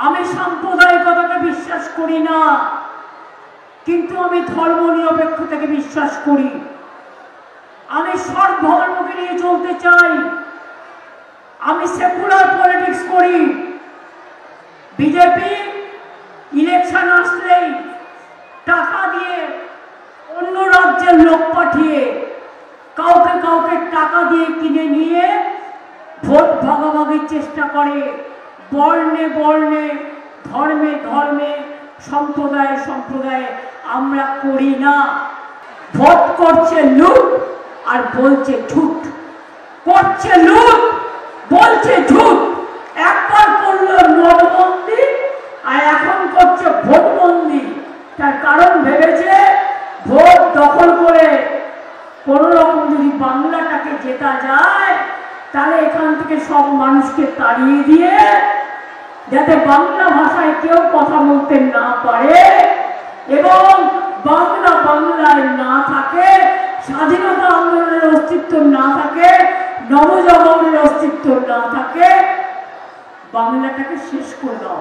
আমি সাম্প্রদায়িকতাকে বিশ্বাস করি না, কিন্তু আমি ধর্মনিরপেক্ষতাকে বিশ্বাস করি। আমি সব ধর্মকে নিয়ে চলতে চাই। আমি সেকুলার পলিটিক্স করি। বিজেপি ইলেকশন আসলেই টাকা দিয়ে অন্য রাজ্যের লোক পাঠিয়ে কাউকে কাউকে টাকা দিয়ে কিনে নিয়ে ভোট ভাগাভাগির চেষ্টা করে। বর্ণে বর্ণে, ধর্মে ধর্মে, সম্প্রদায়ে সম্প্রদায়ে আমরা করি না। ভোট করছে লুট আর বলছে ঝুট, করছে লুট বলছে ঝুট। একবার করলো মঠবন্দি আর এখন করছে ভোটবন্দি। তার কারণ ভেবেছে ভোট দখল করে কোনো রকম যদি বাংলাটাকে জেতা যায় তাহলে এখান থেকে সব মানুষকে তাড়িয়ে দিয়ে যাতে বাংলা ভাষায় কেউ কথা বলতে না পারে এবং বাংলা বাংলায় না থাকে, স্বাধীনতা আন্দোলনের অস্তিত্ব না থাকে, নবজাগরণের অস্তিত্ব না থাকে, বাংলাটাকে শেষ করে দাও।